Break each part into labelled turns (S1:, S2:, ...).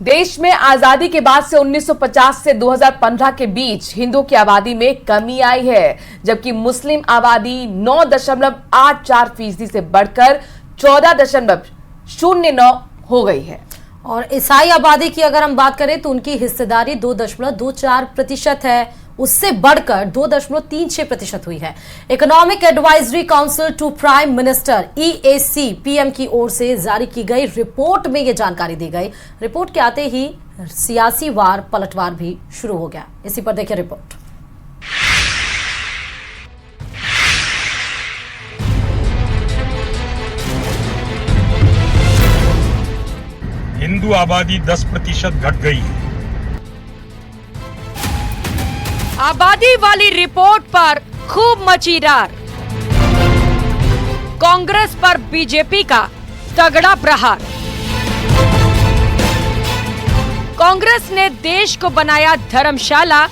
S1: देश में आजादी के बाद से 1950 से 2015 के बीच हिंदुओं की आबादी में कमी आई है, जबकि मुस्लिम आबादी 9.84% से बढ़कर 14.09 हो गई है।
S2: और ईसाई आबादी की अगर हम बात करें तो उनकी हिस्सेदारी 2.24% है, उससे बढ़कर 2.36% हुई है। Economic advisory council to prime minister EAC PM की ओर से जारी की गई रिपोर्ट में यह जानकारी दी गई। रिपोर्ट के आते ही सियासी वार पलटवार भी शुरू हो गया। इसी पर देखिए रिपोर्ट।
S3: हिंदू आबादी 10% घट गई है।
S4: आबादी वाली रिपोर्ट पर खूब मची रार। कांग्रेस पर बीजेपी का तगड़ा प्रहार। कांग्रेस ने देश को बनाया धर्मशाला।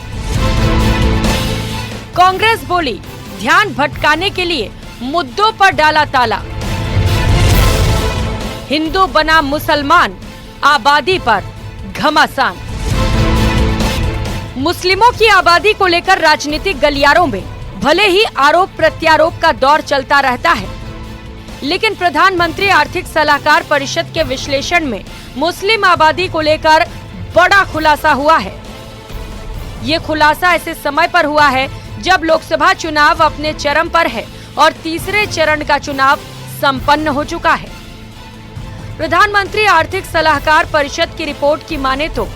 S4: कांग्रेस बोली ध्यान भटकाने के लिए मुद्दों पर डाला ताला। हिंदू बना मुसलमान, आबादी पर घमासान। मुस्लिमों की आबादी को लेकर राजनीतिक गलियारों में भले ही आरोप प्रत्यारोप का दौर चलता रहता है, लेकिन प्रधानमंत्री आर्थिक सलाहकार परिषद के विश्लेषण में मुस्लिम आबादी को लेकर बड़ा खुलासा हुआ है। ये खुलासा ऐसे समय पर हुआ है जब लोकसभा चुनाव अपने चरम पर है और तीसरे चरण का चुनाव संपन्न हो चुका है। प्रधानमंत्री आर्थिक सलाहकार परिषद की रिपोर्ट की माने तो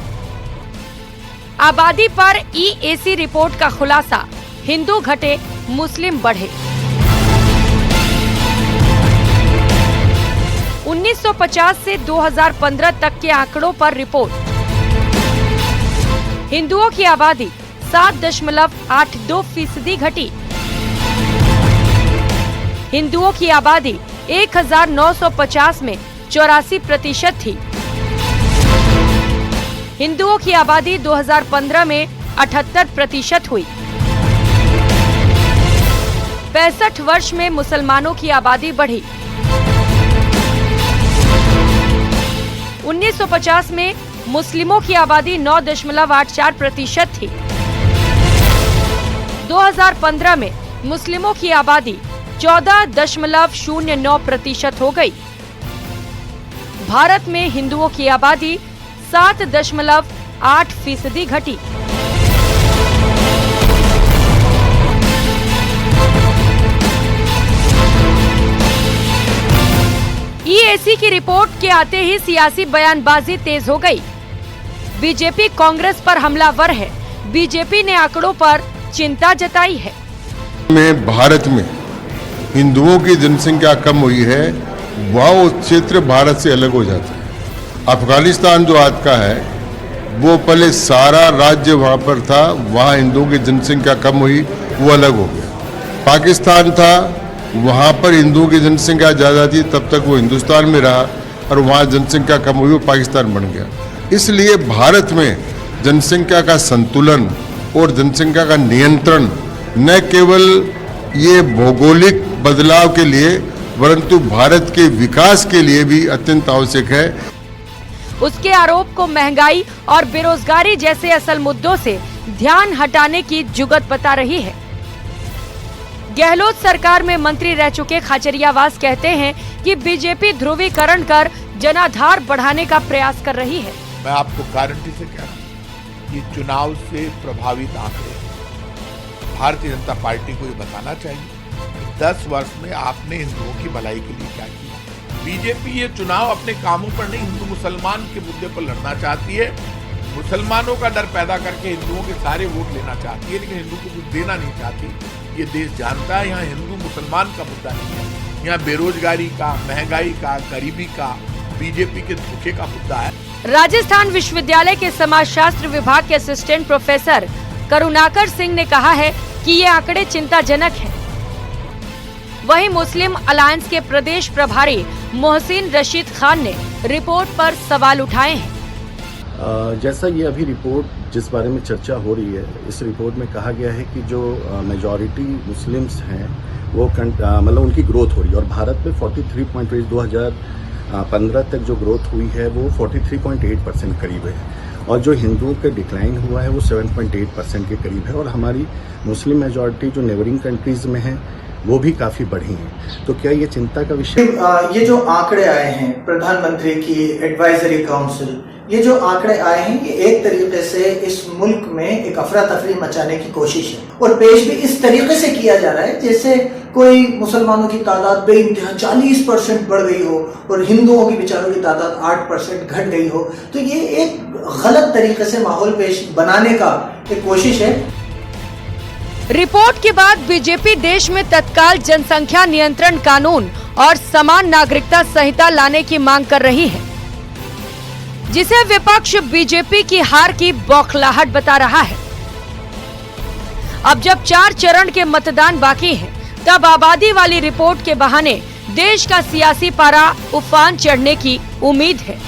S4: आबादी पर EAC रिपोर्ट का खुलासा, हिंदू घटे मुस्लिम बढ़े। 1950 से 2015 तक के आंकड़ों पर रिपोर्ट। हिंदुओं की आबादी 7.82% घटी। हिंदुओं की आबादी 1950 में 84% थी। हिंदुओं की आबादी 2015 में 78% हुई। 65 वर्ष में मुसलमानों की आबादी बढ़ी। 1950 में मुस्लिमों की आबादी 9.84% थी। 2015 में मुस्लिमों की आबादी 14.09% हो गई। भारत में हिंदुओं की आबादी 7.8% घटी। EAC की रिपोर्ट के आते ही सियासी बयानबाजी तेज हो गई। बीजेपी कांग्रेस पर हमलावर है। बीजेपी ने आंकड़ों पर चिंता जताई है।
S5: भारत में हिंदुओं की जनसंख्या कम हुई है, वह क्षेत्र भारत से अलग हो जाता है। अफगानिस्तान जो आज का है वो पहले सारा राज्य वहाँ पर था, वहाँ हिंदुओं की जनसंख्या कम हुई, वो अलग हो गया। पाकिस्तान था, वहाँ पर हिंदुओं की जनसंख्या ज़्यादा थी, तब तक वो हिंदुस्तान में रहा और वहाँ जनसंख्या कम हुई, वो पाकिस्तान बन गया। इसलिए भारत में जनसंख्या का संतुलन और जनसंख्या का नियंत्रण न केवल ये भौगोलिक बदलाव के लिए परंतु भारत के विकास के लिए भी अत्यंत आवश्यक है।
S4: उसके आरोप को महंगाई और बेरोजगारी जैसे असल मुद्दों से ध्यान हटाने की जुगत बता रही है। गहलोत सरकार में मंत्री रह चुके खाचरियावास कहते हैं कि बीजेपी ध्रुवीकरण कर जनाधार बढ़ाने का प्रयास कर रही है।
S6: मैं आपको गारंटी से कह रहा हूँ, ये चुनाव से प्रभावित आंकड़े भारतीय जनता पार्टी को ये बताना चाहिए 10 वर्ष में आपने हिंदुओं की भलाई के लिए क्या किया। बीजेपी ये चुनाव अपने कामों पर नहीं, हिंदू मुसलमान के मुद्दे पर लड़ना चाहती है। मुसलमानों का डर पैदा करके हिंदुओं के सारे वोट लेना चाहती है, लेकिन हिंदू को कुछ देना नहीं चाहती। ये देश जानता है यहाँ हिंदू मुसलमान का मुद्दा नहीं है, यहाँ बेरोजगारी का, महंगाई का, गरीबी का, बीजेपी के धोखे का मुद्दा है।
S4: राजस्थान विश्वविद्यालय के समाजशास्त्र विभाग के असिस्टेंट प्रोफेसर करुणाकर सिंह ने कहा है कि ये आंकड़े चिंताजनक हैं। वहीं मुस्लिम अलायंस के प्रदेश प्रभारी मोहसिन रशीद खान ने रिपोर्ट पर सवाल उठाए हैं।
S7: जैसा ये अभी रिपोर्ट जिस बारे में चर्चा हो रही है, इस रिपोर्ट में कहा गया है कि जो मेजॉरिटी मुस्लिम्स हैं वो मतलब उनकी ग्रोथ हो रही है और भारत में 43.8 2015 तक जो ग्रोथ हुई है वो 43.8% करीब है, और जो हिंदुओं का डिक्लाइन हुआ है वो 7.8% के करीब है, और हमारी मुस्लिम मेजॉरिटी जो नेबरिंग कंट्रीज में है वो भी काफ़ी बढ़ी हैं। तो क्या ये चिंता का विषय?
S8: ये जो आंकड़े आए हैं प्रधानमंत्री की एडवाइजरी काउंसिल, ये जो आंकड़े आए हैं ये एक तरीके से इस मुल्क में एक अफरा तफरी मचाने की कोशिश है, और पेश भी इस तरीके से किया जा रहा है जैसे कोई मुसलमानों की तादाद बेइंतहा 40% बढ़ गई हो और हिंदुओं की बेचारों की तादाद 8% घट गई हो। तो ये एक गलत तरीके से माहौल पेश बनाने का एक कोशिश है।
S4: रिपोर्ट के बाद बीजेपी देश में तत्काल जनसंख्या नियंत्रण कानून और समान नागरिकता संहिता लाने की मांग कर रही है, जिसे विपक्ष बीजेपी की हार की बौखलाहट बता रहा है। अब जब 4 चरण के मतदान बाकी हैं, तब आबादी वाली रिपोर्ट के बहाने देश का सियासी पारा उफान चढ़ने की उम्मीद है।